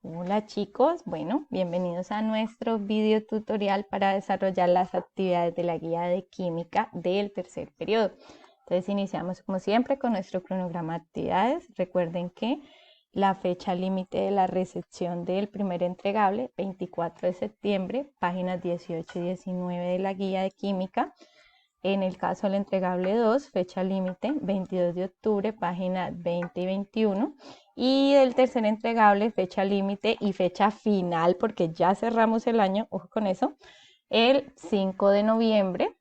Hola chicos, bueno, bienvenidos a nuestro video tutorial para desarrollar las actividades de la guía de química del tercer periodo. Entonces iniciamos como siempre con nuestro cronograma de actividades. Recuerden que la fecha límite de la recepción del primer entregable, 24 de septiembre, páginas 18 y 19 de la guía de química. En el caso del entregable 2, fecha límite 22 de octubre, página 20 y 21. Y el tercer entregable, fecha límite y fecha final, porque ya cerramos el año, ojo con eso, el 5 de noviembre.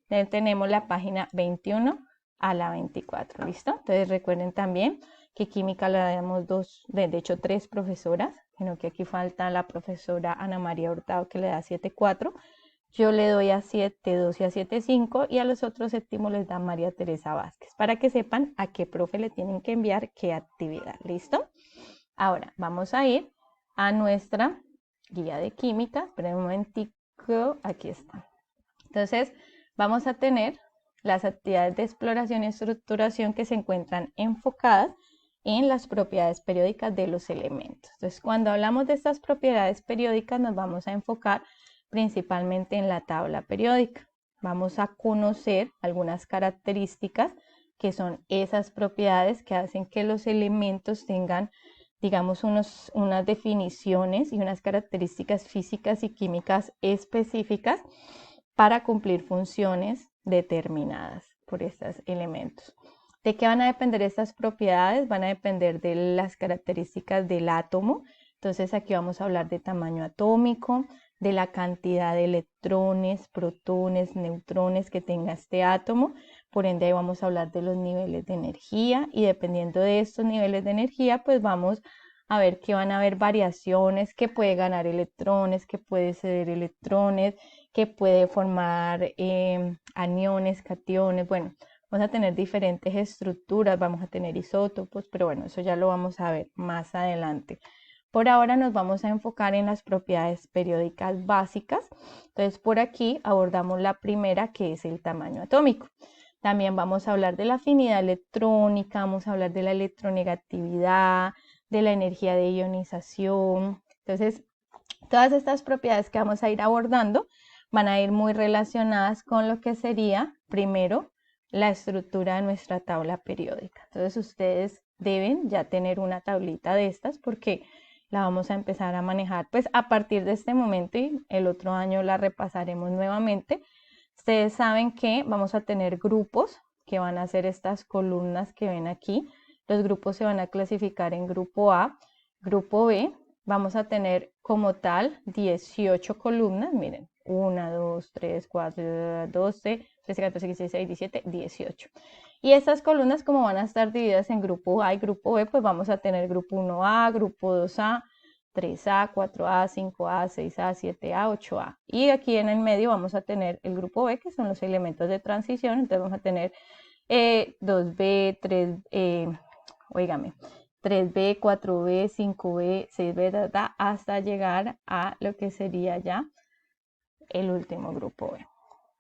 Tenemos la página 21 a la 24, ¿listo? Entonces recuerden también que química le damos de hecho tres profesoras, sino que aquí falta la profesora Ana María Hurtado que le da 7.4. Yo le doy a 7.2 y a 7.5 y a los otros séptimos les da María Teresa Vázquez para que sepan a qué profe le tienen que enviar qué actividad. ¿Listo? Ahora vamos a ir a nuestra guía de química. Esperen un momentico. Aquí está. Entonces vamos a tener las actividades de exploración y estructuración que se encuentran enfocadas en las propiedades periódicas de los elementos. Entonces cuando hablamos de estas propiedades periódicas nos vamos a enfocar principalmente en la tabla periódica. Vamos a conocer algunas características que son esas propiedades que hacen que los elementos tengan, digamos, unas definiciones y unas características físicas y químicas específicas para cumplir funciones determinadas por estos elementos. ¿De qué van a depender estas propiedades? Van a depender de las características del átomo. Entonces aquí vamos a hablar de tamaño atómico, de la cantidad de electrones, protones, neutrones que tenga este átomo. Por ende, ahí vamos a hablar de los niveles de energía y dependiendo de estos niveles de energía, pues vamos a ver que van a haber variaciones, que puede ganar electrones, que puede ceder electrones, que puede formar aniones, cationes. Bueno, vamos a tener diferentes estructuras, vamos a tener isótopos, pero bueno, eso ya lo vamos a ver más adelante. Por ahora nos vamos a enfocar en las propiedades periódicas básicas. Entonces por aquí abordamos la primera, que es el tamaño atómico. También vamos a hablar de la afinidad electrónica, vamos a hablar de la electronegatividad, de la energía de ionización. Entonces todas estas propiedades que vamos a ir abordando van a ir muy relacionadas con lo que sería primero la estructura de nuestra tabla periódica. Entonces ustedes deben ya tener una tablita de estas porque la vamos a empezar a manejar pues a partir de este momento y el otro año la repasaremos nuevamente. Ustedes saben que vamos a tener grupos que van a ser estas columnas que ven aquí. Los grupos se van a clasificar en grupo A, grupo B. Vamos a tener como tal 18 columnas, miren, 1, 2, 3, 4, 12, 13, 14, 15, 16, 17, 18. Y estas columnas como van a estar divididas en grupo A y grupo B, pues vamos a tener grupo 1A, grupo 2A, 3A, 4A, 5A, 6A, 7A, 8A. Y aquí en el medio vamos a tener el grupo B, que son los elementos de transición. Entonces vamos a tener 2B, 3, oígame, 3B, 4B, 5B, 6B, hasta llegar a lo que sería ya el último grupo B.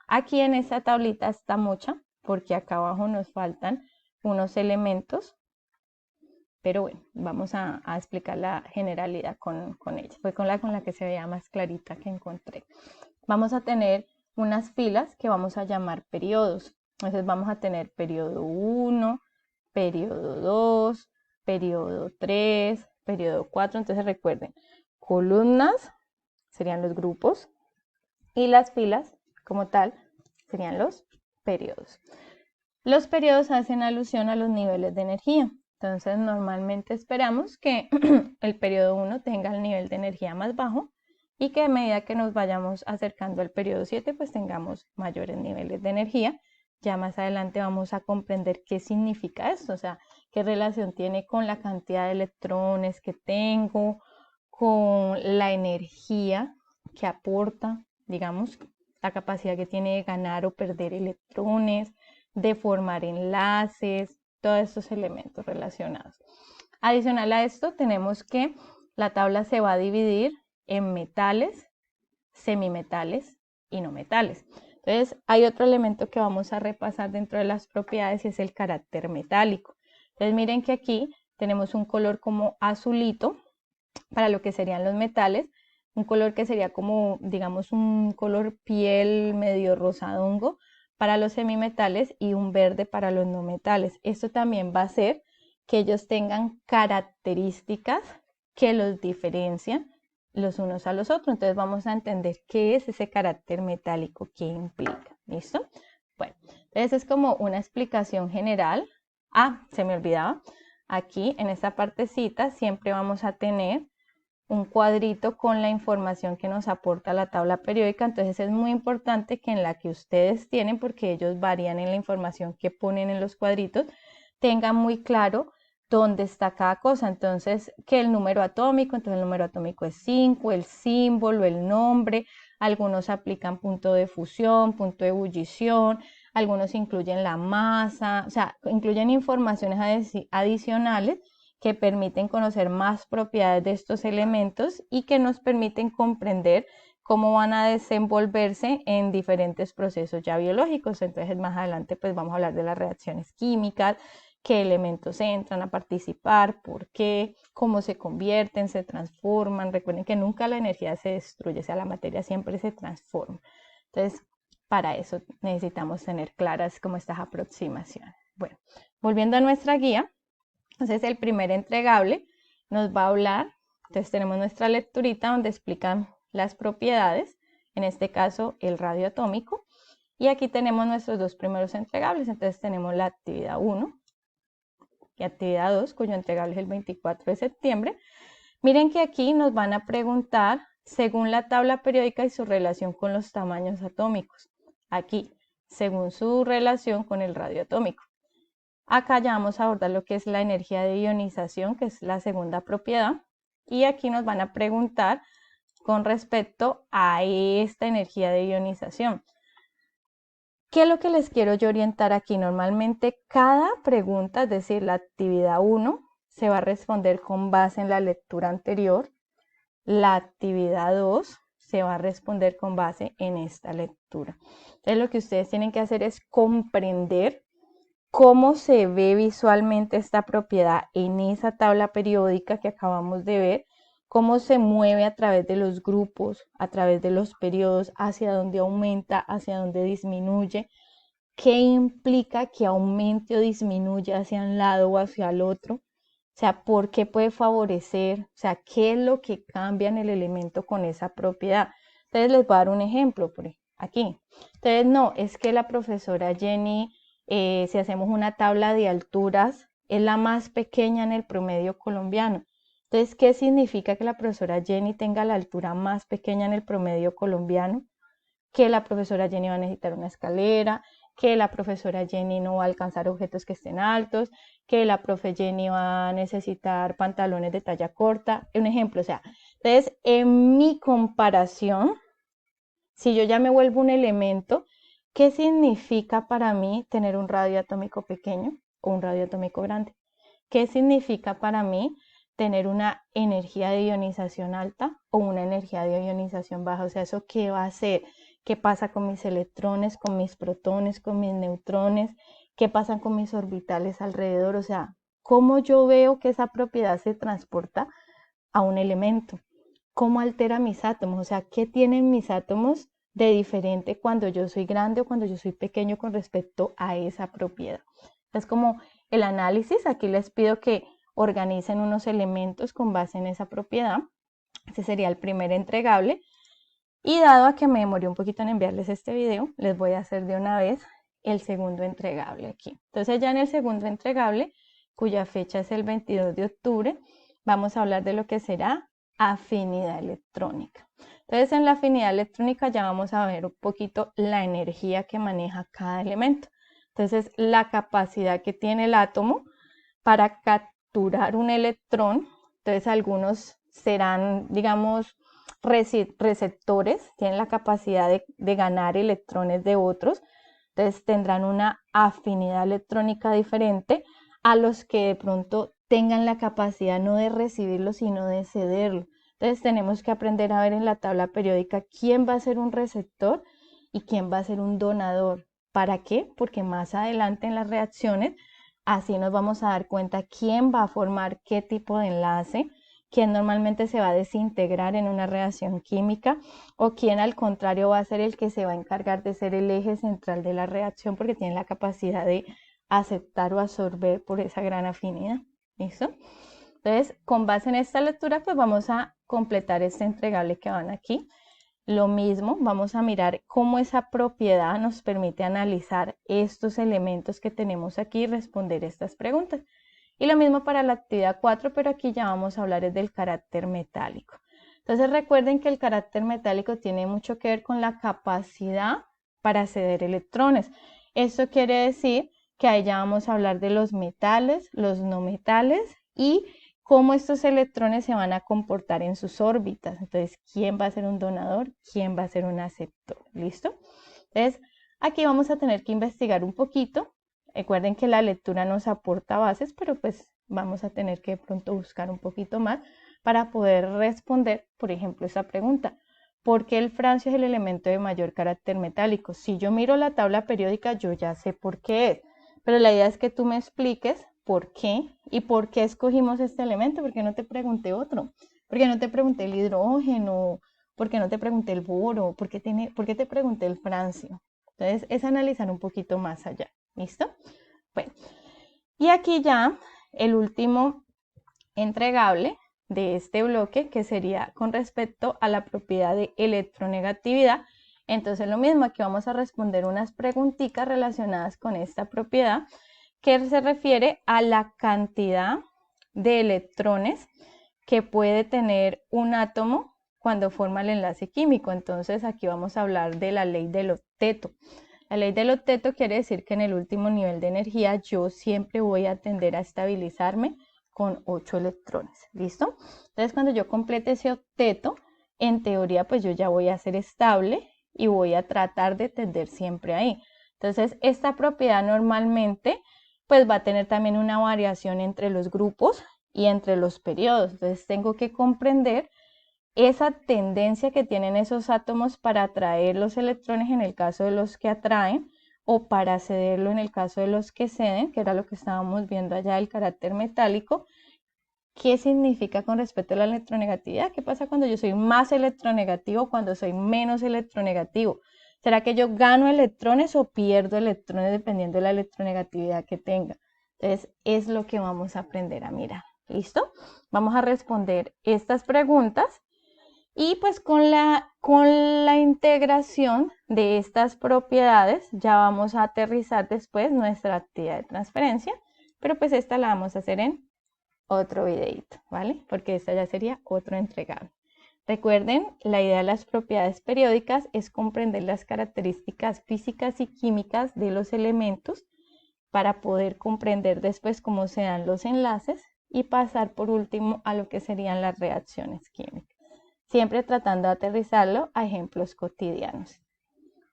Aquí en esta tablita está mucha, porque acá abajo nos faltan unos elementos, pero bueno, vamos a explicar la generalidad con ella. Fue con la que se veía más clarita que encontré. Vamos a tener unas filas que vamos a llamar periodos. Entonces vamos a tener periodo 1, periodo 2, periodo 3, periodo 4. Entonces recuerden, columnas serían los grupos y las filas como tal serían los periodos. Los periodos hacen alusión a los niveles de energía. Entonces normalmente esperamos que el periodo 1 tenga el nivel de energía más bajo y que a medida que nos vayamos acercando al periodo 7 pues tengamos mayores niveles de energía. Ya más adelante vamos a comprender qué significa esto, o sea, qué relación tiene con la cantidad de electrones que tengo, con la energía que aporta, digamos, la capacidad que tiene de ganar o perder electrones, de formar enlaces, todos estos elementos relacionados. Adicional a esto, tenemos que la tabla se va a dividir en metales, semimetales y no metales. Entonces, hay otro elemento que vamos a repasar dentro de las propiedades y es el carácter metálico. Entonces, miren que aquí tenemos un color como azulito para lo que serían los metales, un color que sería como, digamos, un color piel medio rosadongo para los semimetales y un verde para los no metales. Esto también va a hacer que ellos tengan características que los diferencian los unos a los otros. Entonces vamos a entender qué es ese carácter metálico, qué implica. ¿Listo? Bueno, entonces es como una explicación general. Ah, se me olvidaba. Aquí en esta partecita siempre vamos a tener un cuadrito con la información que nos aporta la tabla periódica. Entonces es muy importante que en la que ustedes tienen, porque ellos varían en la información que ponen en los cuadritos, tengan muy claro dónde está cada cosa. Entonces, que el número atómico, entonces el número atómico es 5, el símbolo, el nombre, algunos aplican punto de fusión, punto de ebullición, algunos incluyen la masa, o sea, incluyen informaciones adicionales que permiten conocer más propiedades de estos elementos y que nos permiten comprender cómo van a desenvolverse en diferentes procesos ya biológicos. Entonces, más adelante pues vamos a hablar de las reacciones químicas, qué elementos entran a participar, por qué, cómo se convierten, se transforman. Recuerden que nunca la energía se destruye, o sea, la materia siempre se transforma. Entonces, para eso necesitamos tener claras como estas aproximaciones. Bueno, volviendo a nuestra guía, entonces el primer entregable nos va a hablar, entonces tenemos nuestra lecturita donde explican las propiedades, en este caso el radio atómico, y aquí tenemos nuestros dos primeros entregables. Entonces tenemos la actividad 1 y actividad 2, cuyo entregable es el 24 de septiembre. Miren que aquí nos van a preguntar según la tabla periódica y su relación con los tamaños atómicos. Aquí, según su relación con el radio atómico. Acá ya vamos a abordar lo que es la energía de ionización, que es la segunda propiedad. Y aquí nos van a preguntar con respecto a esta energía de ionización. ¿Qué es lo que les quiero yo orientar aquí? Normalmente cada pregunta, es decir, la actividad 1, se va a responder con base en la lectura anterior. La actividad 2 se va a responder con base en esta lectura. Entonces lo que ustedes tienen que hacer es comprender cómo se ve visualmente esta propiedad en esa tabla periódica que acabamos de ver, cómo se mueve a través de los grupos, a través de los periodos, hacia dónde aumenta, hacia dónde disminuye, qué implica que aumente o disminuya hacia un lado o hacia el otro, o sea, por qué puede favorecer, o sea, qué es lo que cambia en el elemento con esa propiedad. Entonces les voy a dar un ejemplo por aquí. Entonces no, es que la profesora Jenny, si hacemos una tabla de alturas, es la más pequeña en el promedio colombiano. Entonces, ¿qué significa que la profesora Jenny tenga la altura más pequeña en el promedio colombiano? Que la profesora Jenny va a necesitar una escalera, que la profesora Jenny no va a alcanzar objetos que estén altos, que la profe Jenny va a necesitar pantalones de talla corta. Un ejemplo, o sea, entonces en mi comparación, si yo ya me vuelvo un elemento, ¿qué significa para mí tener un radio atómico pequeño o un radio atómico grande? ¿Qué significa para mí tener una energía de ionización alta o una energía de ionización baja? O sea, ¿eso qué va a hacer? ¿Qué pasa con mis electrones, con mis protones, con mis neutrones? ¿Qué pasa con mis orbitales alrededor? O sea, ¿cómo yo veo que esa propiedad se transporta a un elemento? ¿Cómo altera mis átomos? O sea, ¿qué tienen mis átomos de diferente cuando yo soy grande o cuando yo soy pequeño con respecto a esa propiedad? Es como el análisis. Aquí les pido que organicen unos elementos con base en esa propiedad. Ese sería el primer entregable. Y dado a que me demoré un poquito en enviarles este video, les voy a hacer de una vez el segundo entregable aquí. Entonces ya en el segundo entregable, cuya fecha es el 22 de octubre, vamos a hablar de lo que será afinidad electrónica. Entonces en la afinidad electrónica ya vamos a ver un poquito la energía que maneja cada elemento. Entonces la capacidad que tiene el átomo para capturar un electrón. Entonces algunos serán, digamos, receptores, tienen la capacidad de ganar electrones de otros, entonces tendrán una afinidad electrónica diferente a los que de pronto tengan la capacidad no de recibirlo, sino de cederlo. Entonces tenemos que aprender a ver en la tabla periódica quién va a ser un receptor y quién va a ser un donador. ¿Para qué? Porque más adelante en las reacciones, así nos vamos a dar cuenta quién va a formar qué tipo de enlace, quién normalmente se va a desintegrar en una reacción química o quién al contrario va a ser el que se va a encargar de ser el eje central de la reacción porque tiene la capacidad de aceptar o absorber por esa gran afinidad. ¿Listo? Entonces, con base en esta lectura, pues vamos a completar este entregable que van aquí. Lo mismo, vamos a mirar cómo esa propiedad nos permite analizar estos elementos que tenemos aquí y responder estas preguntas. Y lo mismo para la actividad 4, pero aquí ya vamos a hablar del carácter metálico. Entonces recuerden que el carácter metálico tiene mucho que ver con la capacidad para ceder electrones. Esto quiere decir que ahí ya vamos a hablar de los metales, los no metales y cómo estos electrones se van a comportar en sus órbitas. Entonces, ¿quién va a ser un donador? ¿Quién va a ser un aceptor? ¿Listo? Entonces, aquí vamos a tener que investigar un poquito. Recuerden que la lectura nos aporta bases, pero pues vamos a tener que de pronto buscar un poquito más para poder responder, por ejemplo, esa pregunta. ¿Por qué el francio es el elemento de mayor carácter metálico? Si yo miro la tabla periódica, yo ya sé por qué es. Pero la idea es que tú me expliques por qué y por qué escogimos este elemento, porque no te pregunté otro, porque no te pregunté el hidrógeno, porque no te pregunté el boro, por qué te pregunté el francio. Entonces es analizar un poquito más allá, ¿listo? Bueno, y aquí ya el último entregable de este bloque, que sería con respecto a la propiedad de electronegatividad. Entonces lo mismo, aquí vamos a responder unas preguntitas relacionadas con esta propiedad que se refiere a la cantidad de electrones que puede tener un átomo cuando forma el enlace químico. Entonces aquí vamos a hablar de la ley del octeto. La ley del octeto quiere decir que en el último nivel de energía yo siempre voy a tender a estabilizarme con 8 electrones. ¿Listo? Entonces cuando yo complete ese octeto, en teoría pues yo ya voy a ser estable y voy a tratar de tender siempre ahí. Entonces esta propiedad normalmente pues va a tener también una variación entre los grupos y entre los periodos. Entonces tengo que comprender esa tendencia que tienen esos átomos para atraer los electrones en el caso de los que atraen o para cederlo en el caso de los que ceden, que era lo que estábamos viendo allá del carácter metálico. ¿Qué significa con respecto a la electronegatividad? ¿Qué pasa cuando yo soy más electronegativo, cuando soy menos electronegativo? ¿Será que yo gano electrones o pierdo electrones dependiendo de la electronegatividad que tenga? Entonces, es lo que vamos a aprender a mirar. ¿Listo? Vamos a responder estas preguntas y pues con la integración de estas propiedades ya vamos a aterrizar después nuestra actividad de transferencia, pero pues esta la vamos a hacer en otro videito, ¿vale? Porque esta ya sería otro entregable. Recuerden, la idea de las propiedades periódicas es comprender las características físicas y químicas de los elementos para poder comprender después cómo se dan los enlaces y pasar por último a lo que serían las reacciones químicas. Siempre tratando de aterrizarlo a ejemplos cotidianos.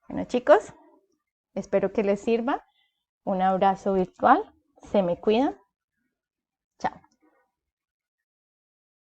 Bueno, chicos, espero que les sirva. Un abrazo virtual. Se me cuidan. Chao.